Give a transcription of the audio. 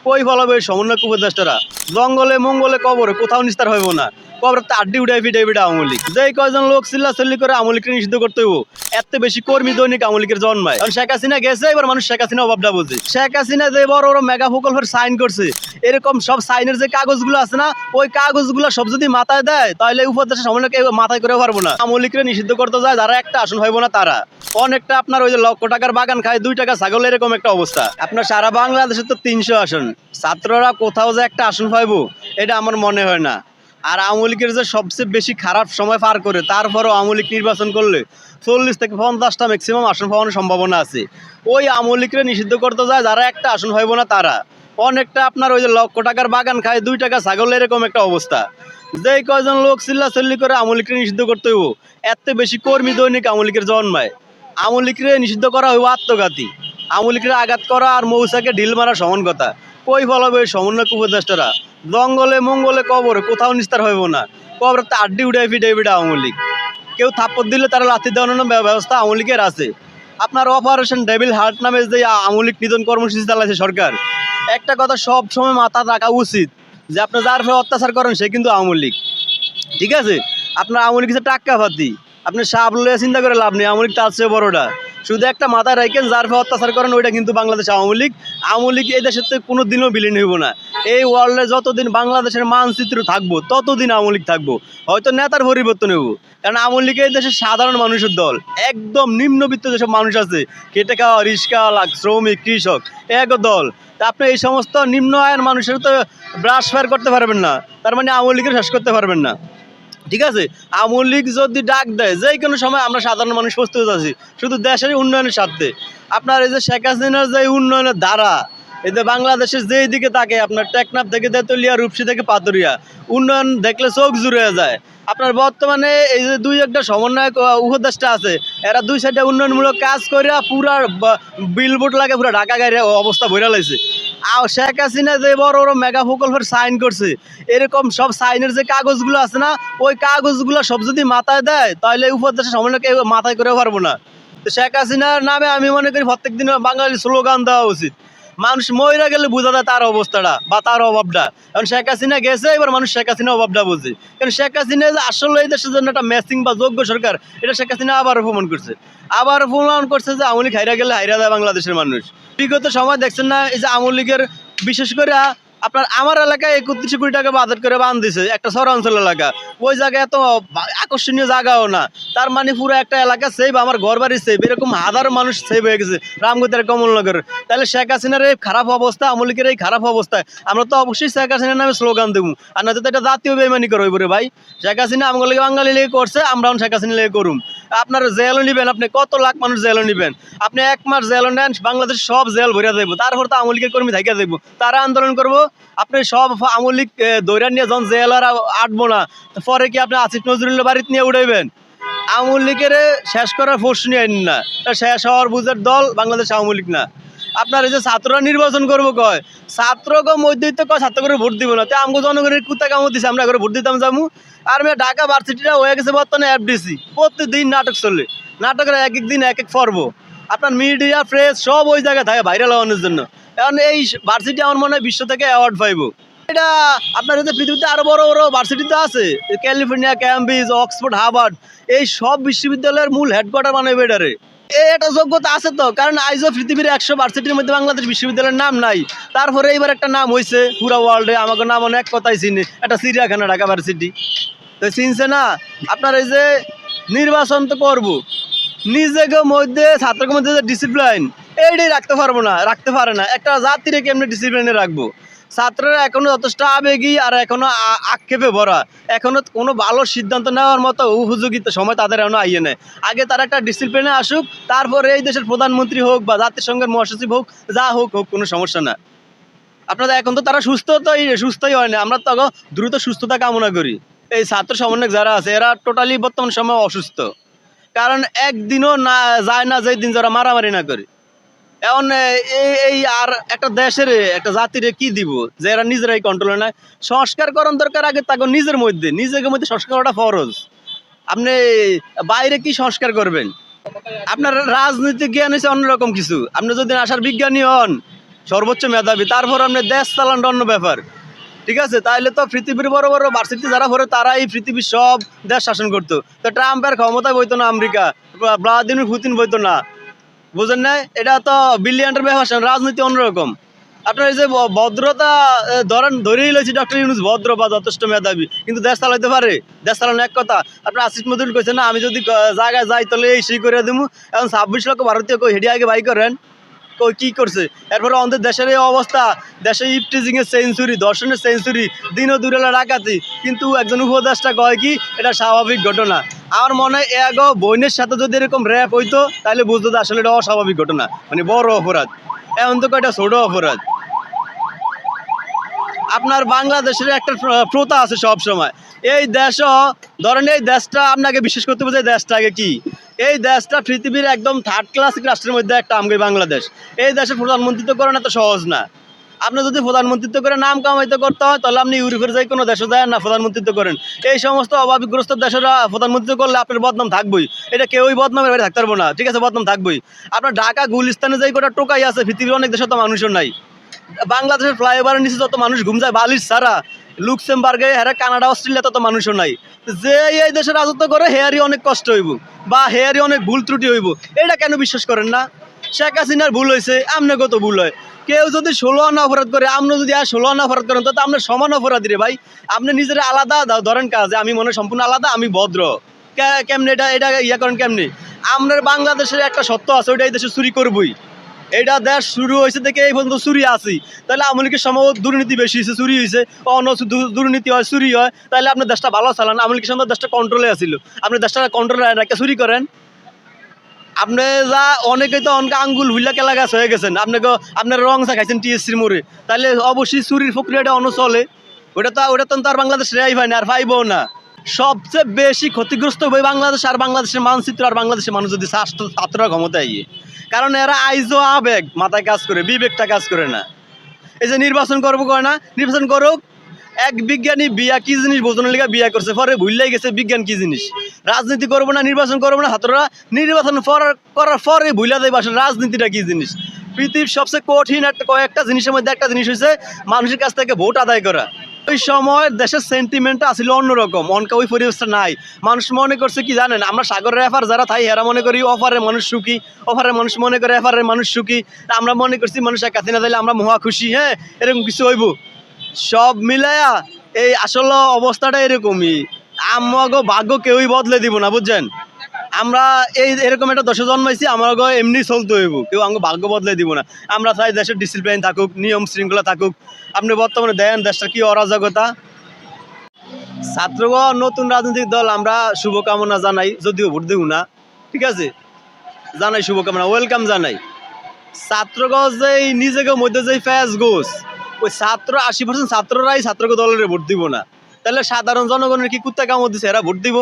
কই ফলাবে এই সমন্বয়ক উপদেষ্টারা? জঙ্গলে মঙ্গলে কবরে কোথাও নিস্তার হইব না, কবরে তো আড্ডি উঠাই ফিটাই ফিটা আওয়ামী লীগ। যেই কয়জন লোক চিল্লাচিল্লি করে আওয়ামী লীগকে নিষিদ্ধ করতে হইব, এত বেশি কর্মী দৈনিক আওয়ামী লীগের জন্মায়। কারণ শেখ হাসিনা গেছে, এবার মানুষ শেখ হাসিনা অভাবটা বোঝে। শেখ হাসিনা যে বড় বড় মেগা প্রকল্পের সাইন করছে, এরকম সব সাইনের যে কাগজগুলো আছে না, ওই কাগজগুলো সব যদি মাথায় দেয়, তাহলে উপদেশের সমন্বয়কে মাথায় করে পারবো না। আওয়ামী লীগকে নিষিদ্ধ করতে যায় যারা, একটা আসন হইব না তারা। অনেকটা আপনার ওই যে লক্ষ টাকার বাগান খায় 2 টাকা ছাগল, এরকম একটা অবস্থা। আপনার সারা বাংলাদেশে তো 300 আসন, ছাত্ররা কোথাও যে একটা আসন পাইবো এটা আমার মনে হয় না। আর আওয়ামী লীগের যে সবচেয়ে বেশি খারাপ সময় পার করে, তারপরও আওয়ামী লীগ নির্বাচন করলে 40 থেকে 50টা ম্যাক্সিমাম আসন পাওয়ানোর সম্ভাবনা আছে। ওই আওয়ামী লীগকে নিষিদ্ধ করতে যায় যারা, একটা আসন হইব না তারা। অনেকটা আপনার ওই যে লক্ষ টাকার বাগান খায় 2 টাকা ছাগল, এরকম একটা অবস্থা। যেই কয়জন লোক চিল্লাচিল্লি করে আওয়ামী লীগকে নিষিদ্ধ করতে হইব, এত বেশি কর্মী দৈনিক আওয়ামী লীগের জন্মায়। আওয়ামী লীগকে নিষিদ্ধ করা হইব আত্মঘাতী। আওয়ামী লীগের আঘাত করা আর মৌসাকে ঢিল মারা সমান কথা। কই ফলাবে এই সমন্বয়ক উপদেষ্টারা? জঙ্গলে মঙ্গলে কবরে কোথাও নিস্তার হইব না, কবরে তো আড্ডি উঠাই ফিটাই ফিটা আওয়ামী লীগ। কেউ থাপ্পড় দিলে তারা লাথি দেওয়ানোর ব্যবস্থা আওয়ামী লীগের আছে। আপনার অপারেশন ডেভিল হার্ট নামে যে আওয়ামী লীগ নিধন কর্মসূচি চালাইছে সরকার, একটা কথা সব সময় মাথা রাখা উচিত যে আপনি যার ফলে অত্যাচার করেন সে কিন্তু আওয়ামী লীগ। ঠিক আছে, আপনার আওয়ামী লীগ টাক্কা ফাতি, আপনি সাপ লইয়া চিন্তা করে লাভ নেই, আওয়ামী লীগ তার চেয়ে বড়টা। শুধু একটা মাথায় রাখেন, যার ফলে অত্যাচার করেন ওইটা কিন্তু বাংলাদেশ আওয়ামী লীগ। আওয়ামী লীগ এই দেশের থেকে কোনো দিনও বিলীন হইব না। এই ওয়ার্ল্ডে যতদিন বাংলাদেশের মানচিত্র থাকবো ততদিন আওয়ামী লীগ থাকবো। হয়তো নেতার পরিবর্তন হইব, কারণ আওয়ামী লীগ এই দেশের সাধারণ মানুষের দল। একদম নিম্নবিত্ত যেসব মানুষ আছে, খেটে খাওয়া রিক্সাওয়ালা, শ্রমিক, কৃষক, এক দল। তা আপনি এই সমস্ত নিম্ন আয়ের মানুষের তো ব্রাশ ফায়ার করতে পারবেন না, তার মানে আওয়ামী লীগের শেষ করতে পারবেন না। ঠিক আছে, আওয়ামী লীগ যদি ডাক দেয় যে কোনো সময়, আমরা সাধারণ মানুষ প্রস্তুত আছি শুধু দেশের উন্নয়নের স্বার্থে। আপনার এই যে শেখ হাসিনার যে উন্নয়নের ধারা, এই যে বাংলাদেশের যেই দিকে থাকে, আপনার টেকনাফ থেকে তেতুলিয়া, রূপসী থেকে পাতুরিয়া, উন্নয়ন দেখলে চোখ জুড়ে যায়। আপনার বর্তমানে এই যে 2-1টা সমন্বয়ক উপদেষ্টা আছে, এরা 2 সাইডে উন্নয়নমূলক কাজ করে পুরা বিলবোর্ড লাগে, পুরা ঢাকা গাড়ি অবস্থা বইরা লাইছে। আর শেখ হাসিনা যে বড় বড় মেগা প্রকল্পের সাইন করছে, এরকম সব সাইনের যে কাগজগুলো আছে না, ওই কাগজগুলো সব যদি মাথায় দেয়, তাহলে উপদেশের সমন্বয়কে মাথায় করে পারবো না। তো শেখ হাসিনার নামে আমি মনে করি প্রত্যেক দিন বাঙালি স্লোগান দেওয়া উচিত। মানুষ মইরা গেলে বোঝা যায় তার অবস্থাটা বা তার অভাবটা। কারণ শেখ হাসিনা গেছে, এবার মানুষ শেখ হাসিনা অভাবটা বোঝে। কারণ শেখ হাসিনা যে আসলে এই দেশের জন্য একটা ম্যাচিং বা যোগ্য সরকার, এটা শেখ হাসিনা আবারও প্রমাণ করছে। আবার প্রমাণ করছে যে আওয়ামী লীগ হাইরা গেলে হাইরা যায় বাংলাদেশের মানুষ। বিগত সময় দেখছেন না, এই যে আওয়ামী লীগের বিশেষ করে আপনার আমার এলাকায় 31 কোটি টাকা বাজেট করে বান দিছে, একটা শহরাঞ্চল এলাকা। ওই জায়গায় এত আকর্ষণীয় জায়গাও না, তার মানে পুরো একটা এলাকা সেভ, আমার ঘর বাড়ি সেভ, এরকম হাজার মানুষ সেভ হয়ে গেছে রামগতির কমলনগর। তাহলে শেখ হাসিনার এই খারাপ অবস্থা, আওয়ামী লীগের এই খারাপ অবস্থায় আমরা তো অবশ্যই শেখ হাসিনার নামে স্লোগান দেবো। আর না তো এটা জাতীয় বেইমানি করে হইব রে ভাই। শেখ হাসিনা আমগুলো বাঙালি লেগে করছে, আমরাও শেখ হাসিনা লেগে করুম। আপনার জেলও নিবেন, আপনি কত লাখ মানুষ জেলও নিবেন, আপনি 1 মাস জেলও নেন, বাংলাদেশ সব জেল ভরিয়া যাইব। তারপর তো আওয়ামী লীগের কর্মী থাইকা যাইব, তারা আন্দোলন করবো। আপনি সব আওয়ামী লীগ দৈরা নিয়ে যখন জেল আর আটবো না, পরে কি আপনি আসিফ নজরুলের বাড়িতে নিয়ে উঠাইবেন? আওয়ামী লীগের শেষ করার ফোর্স নিয়ে আইন না, শেষ হওয়ার বুঝের দল বাংলাদেশ আওয়ামী লীগ না। আপনার এই যে ছাত্ররা নির্বাচন করবো কয়, ছাত্রকে মধ্যবিত্ত কয় ছাত্র করে ভোট দিব না, তো আমগো জনগণের কুত্তা কামড় দিছে, আমরা করে ভোট দিতাম যাবো। আর মেয়ে ঢাকা ভার্সিটিটা হয়ে গেছে বর্তমানে এফডিসি, প্রতিদিন নাটক চলে, নাটকের এক এক দিন এক এক পর্ব। আপনার মিডিয়া প্রেস সব ওই জায়গায় থাকে ভাইরাল হওয়ানোর জন্য। এখন এই ভার্সিটি আমার মনে হয় বিশ্ব থেকে অ্যাওয়ার্ড পাইব। এটা আপনার হচ্ছে পৃথিবীতে আরো বড় বড় ভার্সিটিতে আছে, ক্যালিফোর্নিয়া, ক্যামব্রিজ, অক্সফোর্ড, হার্ভার্ড, এই সব বিশ্ববিদ্যালয়ের মূল হেডকোয়ার্টার বানাবে এটারে। এটা যোগ্যতা আছে তো, কারণ আইজও পৃথিবীর 100 ভার্সিটির মধ্যে বাংলাদেশ বিশ্ববিদ্যালয়ের নাম নাই। তারপরে এইবার একটা নাম হয়েছে পুরা ওয়ার্ল্ডে, আমাকে নাম অনেক কথাই চিনি, একটা চিড়িয়াখানা ঢাকা ভার্সিটি। তো চিনছে না? আপনার এই যে নির্বাচন তো করবো, নিজেকে মধ্যে ছাত্রকে মধ্যে যে ডিসিপ্লিন, এইটাই রাখতে পারবো না, রাখতে পারে না। একটা জাতিরে কেমনি ডিসিপ্লিনে রাখবো? ছাত্ররা এখনো যথেষ্ট আবেগী আর এখনো আক্ষেপে ভরা, এখনো কোনো ভালো সিদ্ধান্ত নেওয়ার মতো উপযোগিতা সময় তাদের এখনো আইয়ে নেয়। আগে তারা একটা ডিসিপ্লিনে আসুক, তারপরে এই দেশের প্রধানমন্ত্রী হোক বা জাতিসংঘের মহাসচিব হোক, যা হোক হোক, কোনো সমস্যা না। আপনাদের এখন তো তারা সুস্থই হয় না, আমরা তো দ্রুত সুস্থতা কামনা করি। এই ছাত্র সমন্বয়ক যারা আছে, এরা টোটালি বর্তমান সময় অসুস্থ। কারণ একদিনও না যায় না যেই দিন যারা মারামারি না করে। এখন এই আর একটা দেশের একটা জাতির কি দিব যে এরা নিজেরাই কন্ট্রোলে নেয়? সংস্কার করার দরকার আগে তাকে নিজের মধ্যে সংস্কার করাটা ফরজ। আপনি বাইরে কি সংস্কার করবেন? আপনার রাজনৈতিক জ্ঞান হচ্ছে অন্যরকম কিছু। আপনি যদি আসার বিজ্ঞানী হন, সর্বোচ্চ মেধাবী, তারপর আপনি দেশ চালানটা অন্য ব্যাপার। ঠিক আছে, তাইলে তো পৃথিবীর বড় বড় ভার্সিটি যারা পড়ে তারা এই পৃথিবীর সব দেশ শাসন করতো। তো ট্রাম্পের ক্ষমতায় বইতো না আমেরিকা, ভ্লাদিমির পুতিন বইতো না, বুঝেন না? এটা তো বিলিয়নের ব্যাপার, রাজনীতি অন্যরকম। আপনার এই যে ভদ্রতা ধরেই লইছি ডক্টর ইউনূস ভদ্র বা যথেষ্ট মেধাবী, কিন্তু দেশ চালাইতে পারে? দেশ চালানো এক কথা। আপনার আসিফ নজরুল কইছে না, আমি যদি জায়গায় যাই তাহলে এই সেই করে দেবো। এখন 26 লক্ষ ভারতীয় কই হেডি আগে বাই করেন, কই কি করছে? এরপরে আমাদের দেশের এই অবস্থা, দেশে ইফটিজিং এর সেঞ্চুরি, ধর্ষণের সেঞ্চুরি, দিনও দুরেলা ডাকাতি, কিন্তু একজন উপদেষ্টা কয় কি এটা স্বাভাবিক ঘটনা। আমার মনে হয় এগো বইনের সাথে যদি এরকম র্যাপ হইতো তাহলে বুঝতো যে আসলে এটা অস্বাভাবিক ঘটনা, মানে বড় অপরাধ। এখন তো কয়টা ছোট অপরাধ। আপনার বাংলাদেশের একটা প্রথা আছে সব সময়, এই দেশও ধরেন এই দেশটা আপনাকে বিশেষ করতে হবে যে দেশটাকে কি, এই দেশটা পৃথিবীর একদম থার্ড ক্লাসিক রাষ্ট্রের মধ্যে একটা আমগে বাংলাদেশ। এই দেশে প্রধানমন্ত্রিত্ব করেন এত সহজ না। আপনি যদি প্রধানমন্ত্রিত্ব করে নাম কামাইতে করতে হয় তাহলে আপনি ইউরোপের যাই কোনো দেশে যায় না প্রধানমন্ত্রিত্ব করেন। এই সমস্ত অভাবগ্রস্ত দেশেরা প্রধানমন্ত্রিত্ব করলে আপনার বদনাম থাকবেই, এটা কেউই বদনামের বাইরে থাকতে পারবো না। ঠিক আছে, বদনাম থাকবেই। আপনার ঢাকা গুলিস্তানে যাই কটা টোকাই আছে, পৃথিবীর অনেক দেশে তো মানুষও নাই। বাংলাদেশের ফ্লাইওভারের নিচে যত মানুষ ঘুম যায় বালিশ ছাড়া, লুক্সেমবার্গে, হ্যাঁ কানাডা, অস্ট্রেলিয়া তত মানুষও নাই। যে এই দেশে রাজত্ব করে হেয়ারই অনেক কষ্ট হইব বা হেয়ারই অনেক ভুল ত্রুটি হইব, এটা কেন বিশ্বাস করেন না? শেখ হাসিনার ভুল হয়েছে, আমনে কত ভুল হয়। কেউ যদি 16 আনা অপরাধ করে, আপনি যদি আর 16 আনা অপরাধ করেন, তো আপনার সমান অপরাধী রে ভাই। আপনি নিজের আলাদা ধরেন কাজ, আমি মনে সম্পূর্ণ আলাদা, আমি ভদ্র, কেমনে এটা এটা ইয়া করেন কেমনি? আমাদের বাংলাদেশের একটা সত্য আছে, ওইটা এই দেশে চুরি করবই। এটা দেশ শুরু হয়েছে থেকে এই পর্যন্ত চুরি আছি, তাহলে আওয়ামী লীগের সময় দুর্নীতি বেশি হয়েছে, চুরি হয়েছে, অন্য দুর্নীতি হয়, চুরি হয়, তাহলে আপনার দেশটা ভালো চালান। আওয়ামী লীগের সময় দেশটা কন্ট্রোলে আসিল, আপনি দেশটা কন্ট্রোলে রাখে চুরি করেন। আপনি যা অনেকেই তো অনেক আঙ্গুল হুইলা কেলা গাছ হয়ে গেছেন, আপনাকে আপনার রং চা খাইছেন টিএসসির মোড়ে, তাহলে অবশ্যই চুরির প্রক্রিয়াটা অন্য চলে। ওটা তো আর বাংলাদেশ রেয়াই পায় না, আর পাইবও না। সবচেয়ে বেশি ক্ষতিগ্রস্ত হবে বাংলাদেশ আর বাংলাদেশের মানচিত্র আর বাংলাদেশের মানুষ যদি ছাত্ররা ক্ষমতায় গিয়ে, কারণ এরা আইজও আবেগ মাথায় কাজ করে, বিবেকটা কাজ করে না। এই যে নির্বাচন করবো করে না, নির্বাচন করুক। এক বিজ্ঞানী বিয়া কি জিনিস বোঝানোর লিগে বিয়া করছে, পরে ভুললাই গেছে বিজ্ঞান কি জিনিস। রাজনীতি করবো না, নির্বাচন করবো না, ছাত্ররা নির্বাচন করার পরে ভুলা দেয় আসলে রাজনীতিটা কি জিনিস। পৃথিবীর সবচেয়ে কঠিন কয়েকটা জিনিসের মধ্যে একটা জিনিস হচ্ছে মানুষের কাছ থেকে ভোট আদায় করা। ওই সময় দেশের সেন্টিমেন্টটা আসলে অন্যরকম, অনকা ওই পরিবেশটা নাই। মানুষ মনে করছে কি জানেন, আমরা সাগরের এফার যারা থাই এরা মনে করি অফারে মানুষ সুখী, অফারের মানুষ মনে করে এফারের মানুষ সুখী। আমরা মনে করছি মানুষ এক কাছে না দিলে আমরা মহা খুশি, হ্যাঁ এরকম কিছু হইব। সব মিলাইয়া এই আসলে অবস্থাটা এরকমই। আমাগো ভাগ্য কেউই বদলে দিব না, বুঝছেন? আমরা এরকম একটা দশে জন্মাইছি, আমাকে এমনি চলতে হইব, কেউ আমাকে ভাগ্য বদলে দিব না। আমরা চাই দেশের ডিসিপ্লিন থাকুক, নিয়ম শৃঙ্খলা থাকুক। আপনি বর্তমানে দেন দেশটা কি অরাজকতা। ছাত্রগণ নতুন রাজনৈতিক দল আমরা শুভকামনা জানাই, যদিও ভোট দেব না, ঠিক আছে, জানাই শুভকামনা, ওয়েলকাম জানাই। ছাত্রগণ যে নিজেকে মধ্যে যে ফ্যাস গোস, ওই ছাত্র 80% ছাত্ররাই ছাত্রকে দলের ভোট দিব না, তাহলে সাধারণ জনগণের কি কুত্তা কামড় দিচ্ছে, এরা ভোট দিব?